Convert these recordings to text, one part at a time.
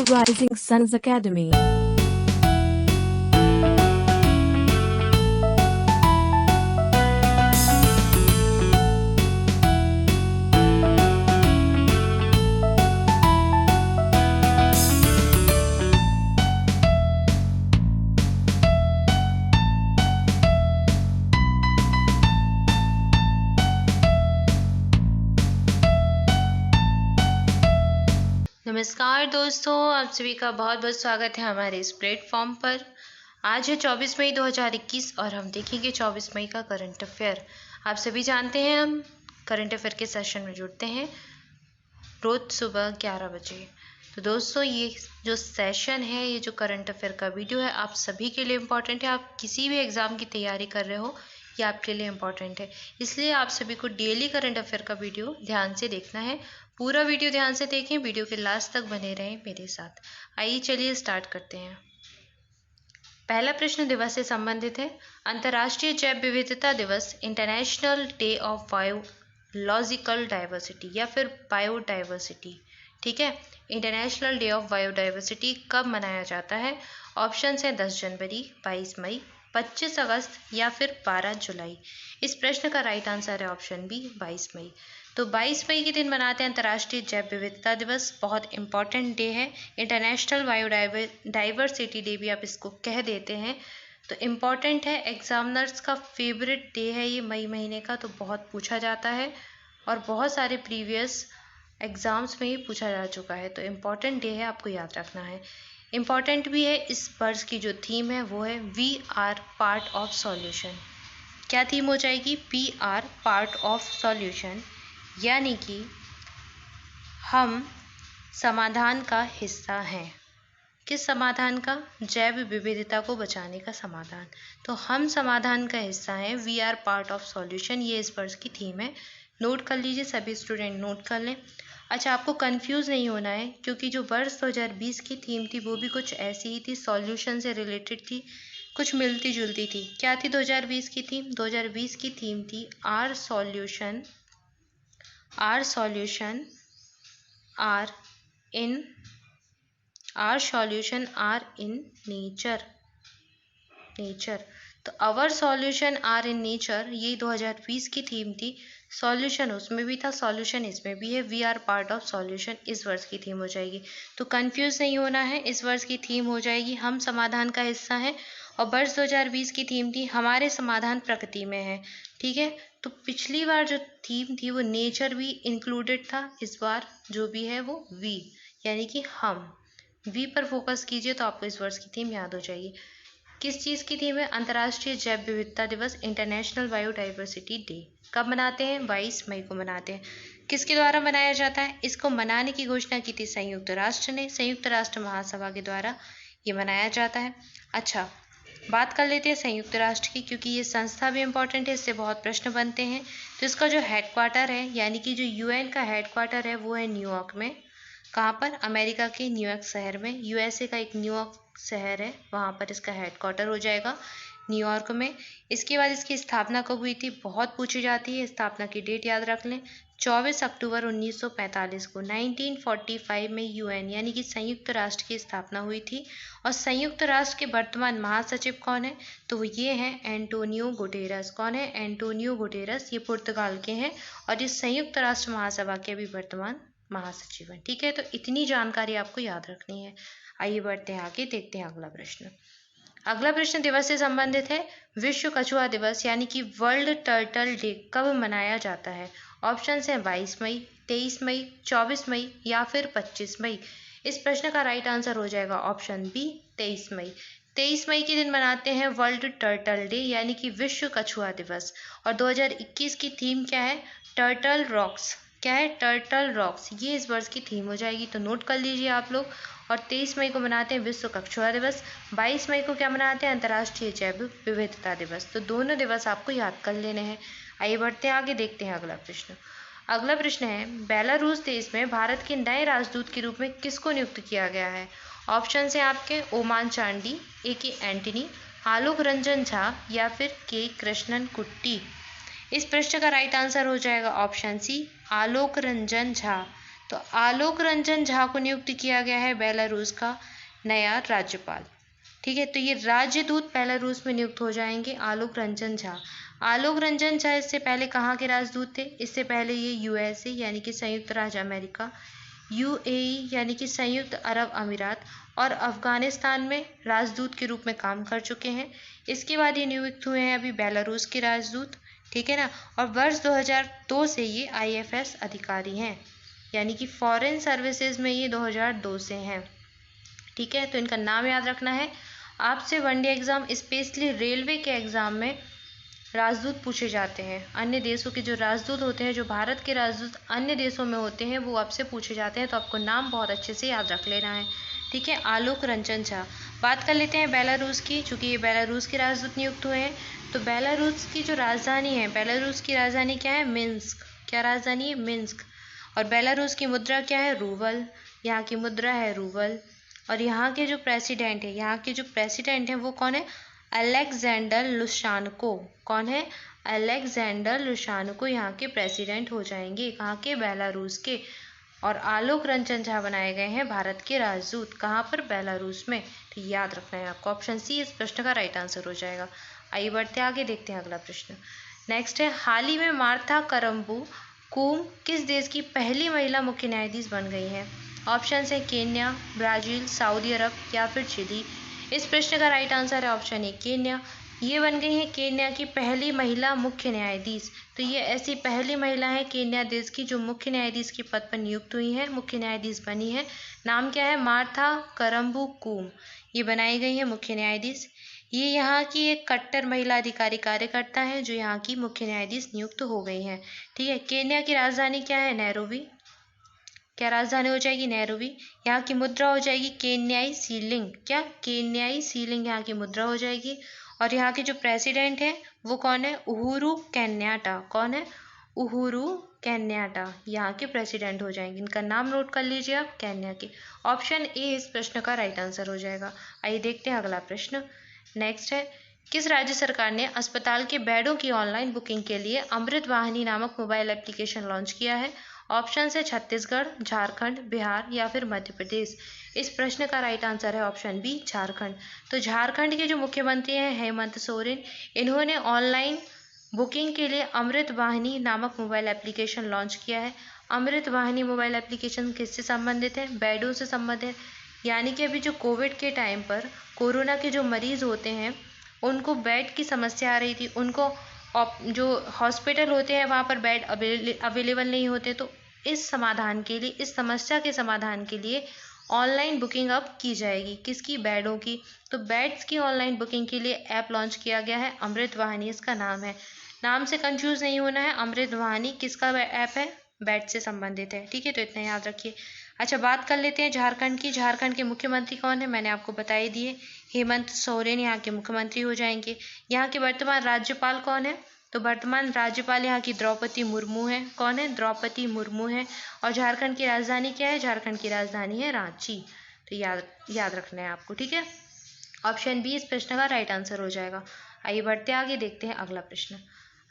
Rising Suns Academy. नमस्कार दोस्तों, आप सभी का बहुत बहुत स्वागत है हमारे इस प्लेटफॉर्म पर। आज है 24 मई 2021 और हम देखेंगे 24 मई का करंट अफेयर। आप सभी जानते हैं हम करंट अफेयर के सेशन में जुड़ते हैं रोज सुबह 11 बजे। तो दोस्तों, ये जो सेशन है, ये जो करंट अफेयर का वीडियो है, आप सभी के लिए इम्पॉर्टेंट है। आप किसी भी एग्ज़ाम की तैयारी कर रहे हो, ये आपके लिए इम्पॉर्टेंट है। इसलिए आप सभी को डेली करंट अफेयर का वीडियो ध्यान से देखना है। पूरा वीडियो ध्यान से देखें, वीडियो के लास्ट तक बने रहें मेरे साथ। आइए चलिए स्टार्ट करते हैं। पहला प्रश्न दिवस से संबंधित है। अंतर्राष्ट्रीय जैव विविधता दिवस, international day of biological diversity या फिर बायोडाइवर्सिटी, ठीक है, इंटरनेशनल डे ऑफ बायोडाइवर्सिटी कब मनाया जाता है? ऑप्शन है 10 जनवरी, 22 मई, 25 अगस्त या फिर 12 जुलाई। इस प्रश्न का राइट आंसर है ऑप्शन बी, 22 मई। तो 22 मई के दिन मनाते हैं अंतर्राष्ट्रीय जैव विविधता दिवस। बहुत इंपॉर्टेंट डे है, इंटरनेशनल बायोडाइवर्सिटी डे भी आप इसको कह देते हैं। तो इम्पॉर्टेंट है, एग्जामिनर्स का फेवरेट डे है ये मई महीने का, तो बहुत पूछा जाता है और बहुत सारे प्रीवियस एग्जाम्स में ही पूछा जा चुका है। तो इम्पॉर्टेंट डे है, आपको याद रखना है। इम्पॉर्टेंट भी है, इस वर्ष की जो थीम है वो है we are part of solution. क्या थीम हो जाएगी? We are part of solution, यानी कि हम समाधान का हिस्सा हैं। किस समाधान का? जैव विविधता को बचाने का समाधान। तो हम समाधान का हिस्सा हैं, we are part of solution, ये इस वर्ष की थीम है। नोट कर लीजिए, सभी स्टूडेंट नोट कर लें। अच्छा, आपको कंफ्यूज नहीं होना है, क्योंकि जो वर्ष 2020 की थीम थी वो भी कुछ ऐसी ही थी, सॉल्यूशन से रिलेटेड थी, कुछ मिलती जुलती थी। क्या थी 2020 की थीम? 2020 की थीम थी our solution our solution are in nature. तो our solution are in nature, ये 2020 की थीम थी। सॉल्यूशन उसमें भी था, सॉल्यूशन इसमें भी है, we are part of solution इस वर्ष की थीम हो जाएगी। तो कंफ्यूज नहीं होना है, इस वर्ष की थीम हो जाएगी हम समाधान का हिस्सा हैं। और वर्ष 2020 की थीम थी हमारे समाधान प्रकृति में है, ठीक है। तो पिछली बार जो थीम थी वो नेचर भी इंक्लूडेड था, इस बार जो भी है वो वी, यानी कि हम। वी पर फोकस कीजिए तो आपको इस वर्ष की थीम याद हो जाएगी। किस चीज़ की थीम है? अंतर्राष्ट्रीय जैव विविधता दिवस, इंटरनेशनल बायोडाइवर्सिटी डे। कब मनाते हैं? 22 मई को मनाते हैं। किसके द्वारा मनाया जाता है? इसको मनाने की घोषणा की थी संयुक्त राष्ट्र ने, संयुक्त राष्ट्र महासभा के द्वारा ये मनाया जाता है। अच्छा, बात कर लेते हैं संयुक्त राष्ट्र की, क्योंकि ये संस्था भी इम्पोर्टेंट है, इससे बहुत प्रश्न बनते हैं। तो इसका जो हेडक्वार्टर है, यानी कि जो यूएन का हेडक्वार्टर है, वो है न्यूयॉर्क में। कहाँ पर? अमेरिका के न्यूयॉर्क शहर में। यूएसए का एक न्यूयॉर्क शहर है, वहाँ पर इसका हेडक्वार्टर हो जाएगा, न्यूयॉर्क में। इसके बाद इसकी स्थापना कब हुई थी? बहुत पूछी जाती है, स्थापना की डेट याद रख लें, 24 अक्टूबर 1945 को, 1945 में यूएन यानी कि संयुक्त राष्ट्र की स्थापना हुई थी। और संयुक्त राष्ट्र के वर्तमान महासचिव कौन है? तो वो ये हैं एंटोनियो गुटेरस। कौन है? एंटोनियो गुटेरस, ये पुर्तगाल के हैं और ये संयुक्त राष्ट्र महासभा के भी वर्तमान महासचिव हैं, ठीक है। तो इतनी जानकारी आपको याद रखनी है। आइए बढ़ते हैं आगे, देखते हैं अगला प्रश्न। अगला प्रश्न दिवस से संबंधित है। विश्व कछुआ दिवस यानी कि वर्ल्ड टर्टल डे कब मनाया जाता है? ऑप्शन है 22 मई, 23 मई, 24 मई या फिर 25 मई। इस प्रश्न का राइट आंसर हो जाएगा ऑप्शन बी, 23 मई। 23 मई के दिन मनाते हैं वर्ल्ड टर्टल डे, यानी कि विश्व कछुआ दिवस। और 2021 की थीम क्या है? Turtle rocks. क्या है? टर्टल रॉक्स, ये इस वर्ष की थीम हो जाएगी, तो नोट कर लीजिए आप लोग। और 23 मई को मनाते हैं विश्व कछुआ दिवस, 22 मई को क्या मनाते हैं? अंतर्राष्ट्रीय जैव विविधता दिवस। तो दोनों दिवस आपको याद कर लेने हैं। आइए बढ़ते हैं आगे, देखते हैं अगला प्रश्न। अगला प्रश्न है, बेलारूस देश में भारत के नए राजदूत के रूप में किसको नियुक्त किया गया है? ऑप्शन है आपके ओमान चांडी, ए के एंटनी, आलोक रंजन झा या फिर के कृष्णन कुट्टी। इस प्रश्न का राइट आंसर हो जाएगा ऑप्शन सी, आलोक रंजन झा। तो आलोक रंजन झा को नियुक्त किया गया है बेलारूस का नया राज्यपाल। ठीक है, तो ये राजदूत बेलारूस में नियुक्त हो जाएंगे आलोक रंजन झा। आलोक रंजन झा इससे पहले कहाँ के राजदूत थे? इससे पहले ये यूएसए यानी कि संयुक्त राज्य अमेरिका, यूएई यानी कि संयुक्त अरब अमीरात और अफगानिस्तान में राजदूत के रूप में काम कर चुके हैं। इसके बाद ये नियुक्त हुए हैं अभी बेलारूस के राजदूत। ठीक है ना, और वर्ष 2002 से ये आईएफएस अधिकारी हैं, यानी कि फॉरेन सर्विसेज में ये 2002 से हैं। ठीक है, तो इनका नाम याद रखना है। आपसे वनडे एग्जाम स्पेशली रेलवे के एग्जाम में राजदूत पूछे जाते हैं। अन्य देशों के जो राजदूत होते हैं, जो भारत के राजदूत अन्य देशों में होते हैं, वो आपसे पूछे जाते हैं, तो आपको नाम बहुत अच्छे से याद रख लेना है। ठीक है, आलोक रंजन झा। बात कर लेते हैं बेलारूस की, चूंकि ये बेलारूस के राजदूत नियुक्त हुए हैं। तो बेलारूस की जो राजधानी है, बेलारूस की राजधानी क्या है? मिन्स्क। क्या राजधानी है? मिन्स्क। और बेलारूस की मुद्रा क्या है? रूबल। यहाँ की मुद्रा है रूबल। और यहाँ के जो प्रेसिडेंट है, यहाँ के जो प्रेसिडेंट हैं वो कौन है? अलेक्जेंडर लुशानको। कौन है? अलेक्जेंडर लुशानको यहाँ के प्रेसिडेंट हो जाएंगे। कहाँ के? बेलारूस के। और आलोक रंजन झा बनाए गए हैं भारत के राजदूत। कहाँ पर? बेलारूस में। तो याद रखना है आपको, ऑप्शन सी इस प्रश्न का राइट आंसर हो जाएगा। आइए बढ़ते आगे, देखते हैं अगला प्रश्न। नेक्स्ट है, हाल ही में मार्था करम्बू कूम किस देश की पहली महिला मुख्य न्यायाधीश बन गई हैं? ऑप्शन है केन्या, ब्राजील, सऊदी अरब या फिर चिली। इस प्रश्न का राइट आंसर है ऑप्शन ए केन्या। ये बन गई है केन्या की पहली महिला मुख्य न्यायाधीश। तो ये ऐसी पहली महिला है केन्या देश की जो मुख्य न्यायाधीश के पद पर नियुक्त हुई है, मुख्य न्यायाधीश बनी है। नाम क्या है? मार्था करम्बू कूम। ये बनाई गई है मुख्य न्यायाधीश। ये यहाँ की एक कट्टर महिला अधिकारी कार्यकर्ता है जो यहाँ की मुख्य न्यायाधीश नियुक्त हो गई हैं। ठीक है, केन्या की राजधानी क्या है? नैरोबी। क्या राजधानी हो जाएगी? नैरोबी। यहाँ की मुद्रा हो जाएगी केन्याई सीलिंग। क्या? केन्याई सीलिंग यहाँ की मुद्रा हो जाएगी। और यहाँ के जो प्रेसिडेंट हैं वो कौन है? Uhuru Kenyatta. कौन है? उहुरु केन्याटा यहाँ के प्रेसिडेंट हो जाएंगे। इनका नाम नोट कर लीजिए आप, केन्या के। ऑप्शन ए इस प्रश्न का राइट आंसर हो जाएगा। आइए देखते हैं अगला प्रश्न। नेक्स्ट है, किस राज्य सरकार ने अस्पताल के बेडों की ऑनलाइन बुकिंग के लिए अमृत वाहिनी नामक मोबाइल एप्लीकेशन लॉन्च किया है? ऑप्शन है छत्तीसगढ़, झारखंड, बिहार या फिर मध्य प्रदेश। इस प्रश्न का राइट आंसर है ऑप्शन बी झारखंड। तो झारखंड के जो मुख्यमंत्री हैं हेमंत सोरेन, इन्होंने ऑनलाइन बुकिंग के लिए अमृत वाहिनी नामक मोबाइल एप्लीकेशन लॉन्च किया है। अमृत वाहिनी मोबाइल एप्लीकेशन किससे संबंधित है? बेडों से संबंधित। यानी कि अभी जो कोविड के टाइम पर कोरोना के जो मरीज होते हैं उनको बेड की समस्या आ रही थी, उनको जो हॉस्पिटल होते हैं वहाँ पर बेड अवेलेबल नहीं होते, तो इस समाधान के लिए, इस समस्या के समाधान के लिए ऑनलाइन बुकिंग अब की जाएगी। किसकी? बेडों की। तो बेड्स की ऑनलाइन बुकिंग के लिए ऐप लॉन्च किया गया है, अमृत वाहिनी इसका नाम है। नाम से कंफ्यूज नहीं होना है, अमृत वाहिनी किसका ऐप है? बेड से संबंधित है। ठीक है, तो इतना याद रखिए। अच्छा, बात कर लेते हैं झारखंड की। झारखंड के मुख्यमंत्री कौन है? मैंने आपको बता ही दिए, हेमंत सोरेन यहाँ के मुख्यमंत्री हो जाएंगे। यहाँ के वर्तमान राज्यपाल कौन है? तो वर्तमान राज्यपाल यहाँ की द्रौपदी मुर्मू है। कौन है? द्रौपदी मुर्मू है। और झारखंड की राजधानी क्या है? झारखंड की राजधानी है रांची। तो याद रखना है आपको। ठीक है, ऑप्शन बी इस प्रश्न का राइट आंसर हो जाएगा। आइए बढ़ते आगे, देखते हैं अगला प्रश्न।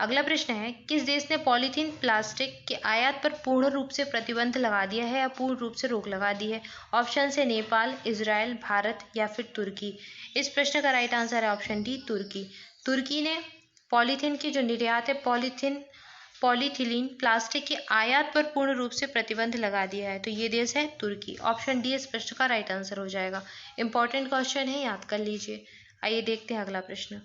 अगला प्रश्न है, किस देश ने पॉलीथीन प्लास्टिक के आयात पर पूर्ण रूप से प्रतिबंध लगा दिया है या पूर्ण रूप से रोक लगा दी है? ऑप्शन है नेपाल, इजराइल, भारत या फिर तुर्की। इस प्रश्न का राइट आंसर है ऑप्शन डी तुर्की। तुर्की ने पॉलीथीन की जो निर्यात है, पॉलीथिलीन प्लास्टिक के आयात पर पूर्ण रूप से प्रतिबंध लगा दिया है। तो ये देश है तुर्की। ऑप्शन डी इस प्रश्न का राइट आंसर हो जाएगा। इंपॉर्टेंट क्वेश्चन है, याद कर लीजिए। आइए देखते हैं अगला प्रश्न।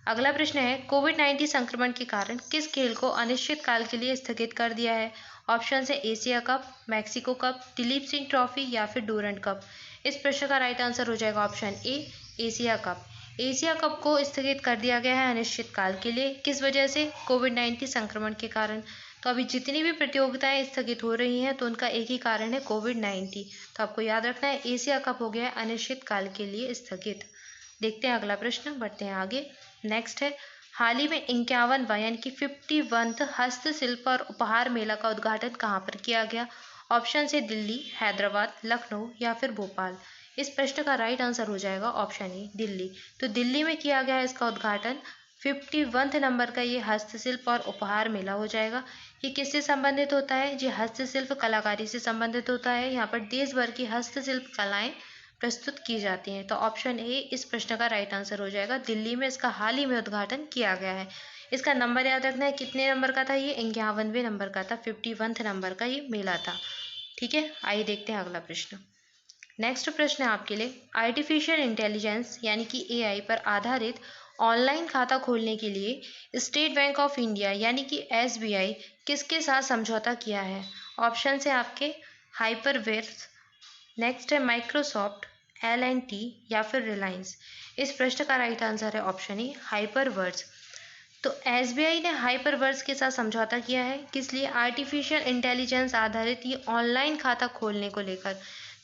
अगला प्रश्न है, कोविड-19 संक्रमण के कारण किस खेल को अनिश्चित काल के लिए स्थगित कर दिया है? ऑप्शन है Asia cup, Mexico cup, Dilip Singh trophy या फिर डूरंड कप। इस प्रश्न का राइट आंसर हो जाएगा option A Asia cup. Asia cup को स्थगित कर दिया गया है अनिश्चित काल के लिए। किस वजह से? कोविड-19 संक्रमण के कारण। तो अभी जितनी भी प्रतियोगिताएं स्थगित हो रही हैं तो उनका एक ही कारण है कोविड-19। तो आपको याद रखना है एशिया कप हो गया है अनिश्चित काल के लिए स्थगित। देखते हैं अगला प्रश्न, बढ़ते हैं आगे। नेक्स्ट है, हाल ही में 51वां यानी कि 51th हस्तशिल्प और उपहार मेला का उद्घाटन कहाँ पर किया गया? ऑप्शन है दिल्ली, हैदराबाद, लखनऊ या फिर भोपाल। इस प्रश्न का राइट आंसर हो जाएगा ऑप्शन ए दिल्ली। तो दिल्ली में किया गया है इसका उद्घाटन 51 नंबर का ये हस्तशिल्प और उपहार मेला हो जाएगा। ये किससे संबंधित होता है? जी हस्तशिल्प कलाकारी से संबंधित होता है। यहाँ पर देश भर की हस्तशिल्प कलाएं प्रस्तुत की जाती हैं। तो ऑप्शन ए इस प्रश्न का राइट आंसर हो जाएगा। दिल्ली में इसका हाल ही में उद्घाटन किया गया है। इसका नंबर याद रखना है, कितने नंबर का था ये? 51वें नंबर का था, 51 नंबर का ये मेला था। ठीक है, आइए देखते हैं अगला प्रश्न। नेक्स्ट प्रश्न है आपके लिए, आर्टिफिशियल इंटेलिजेंस यानी कि एआई पर आधारित ऑनलाइन खाता खोलने के लिए स्टेट बैंक ऑफ इंडिया यानी कि एसबीआई किसके साथ समझौता किया है? ऑप्शन है आपके हाइपरवर्स, नेक्स्ट है माइक्रोसॉफ्ट, एल&टी या फिर रिलायंस। इस प्रश्न का राइट आंसर है ऑप्शन ए हाइपरवर्स। तो एसबीआई ने हाइपरवर्स के साथ समझौता किया है, किस लिए? आर्टिफिशियल इंटेलिजेंस आधारित ये ऑनलाइन खाता खोलने को लेकर।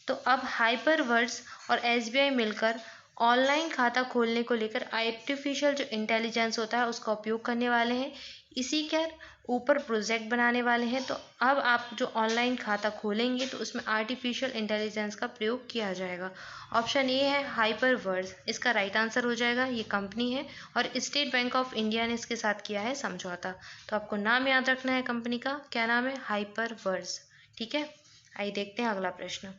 तो अब हाइपरवर्स और एसबीआई मिलकर ऑनलाइन खाता खोलने को लेकर आर्टिफिशियल जो इंटेलिजेंस होता है उसका उपयोग करने वाले हैं, इसी के ऊपर प्रोजेक्ट बनाने वाले हैं। तो अब आप जो ऑनलाइन खाता खोलेंगे तो उसमें आर्टिफिशियल इंटेलिजेंस का प्रयोग किया जाएगा। ऑप्शन ए है हाइपरवर्स, इसका राइट आंसर हो जाएगा। ये कंपनी है और स्टेट बैंक ऑफ इंडिया ने इसके साथ किया है समझौता। तो आपको नाम याद रखना है कंपनी का, क्या नाम है? हाइपरवर्स। ठीक है, आइए देखते हैं अगला प्रश्न।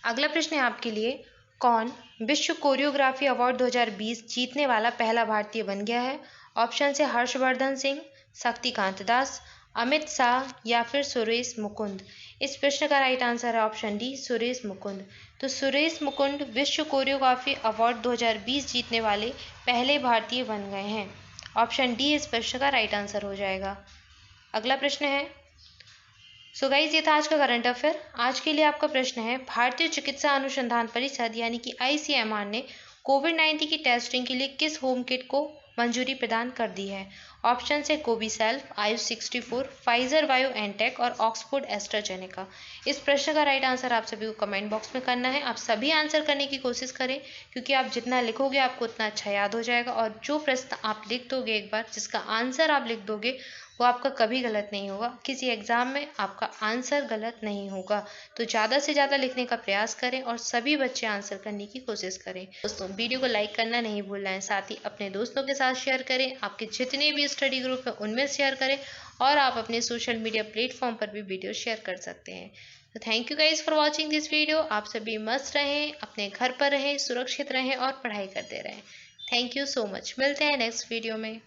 अगला प्रश्न है आपके लिए, कौन विश्व कोरियोग्राफी अवार्ड 2020 जीतने वाला पहला भारतीय बन गया है? ऑप्शन से हर्षवर्धन सिंह, शक्तिकांत दास, अमित शाह या फिर सुरेश मुकुंद। इस प्रश्न का राइट आंसर है ऑप्शन डी सुरेश मुकुंद। तो सुरेश मुकुंद विश्व कोरियोग्राफी अवार्ड 2020 जीतने वाले पहले भारतीय बन गए हैं। ऑप्शन डी इस प्रश्न का राइट आंसर हो जाएगा। अगला प्रश्न है, सो गाइस ये था आज का करंट अफेयर। आज के लिए आपका प्रश्न है, भारतीय चिकित्सा अनुसंधान परिषद यानी कि आईसीएमआर ने कोविड-19 की टेस्टिंग के लिए किस होम किट को मंजूरी प्रदान कर दी है? ऑप्शन है कोविसेल्फ, आयुष 64, फाइजर बायोएनटेक और ऑक्सफोर्ड एस्ट्राजेनेका। इस प्रश्न का राइट आंसर आप सभी को कमेंट बॉक्स में करना है। आप सभी आंसर करने की कोशिश करें, क्योंकि आप जितना लिखोगे आपको उतना अच्छा याद हो जाएगा। और जो प्रश्न आप लिख दोगे एक बार, जिसका आंसर आप लिख दोगे, वो आपका कभी गलत नहीं होगा। किसी एग्जाम में आपका आंसर गलत नहीं होगा। तो ज़्यादा से ज़्यादा लिखने का प्रयास करें और सभी बच्चे आंसर करने की कोशिश करें। दोस्तों वीडियो को लाइक करना नहीं भूलना है, साथ ही अपने दोस्तों के साथ शेयर करें, आपके जितने भी स्टडी ग्रुप हैं उनमें शेयर करें, और आप अपने सोशल मीडिया प्लेटफॉर्म पर भी वीडियो शेयर कर सकते हैं। तो thank you guys for watching this video. आप सभी मस्त रहें, अपने घर पर रहें, सुरक्षित रहें और पढ़ाई करते रहें। Thank you so much. मिलते हैं नेक्स्ट वीडियो में।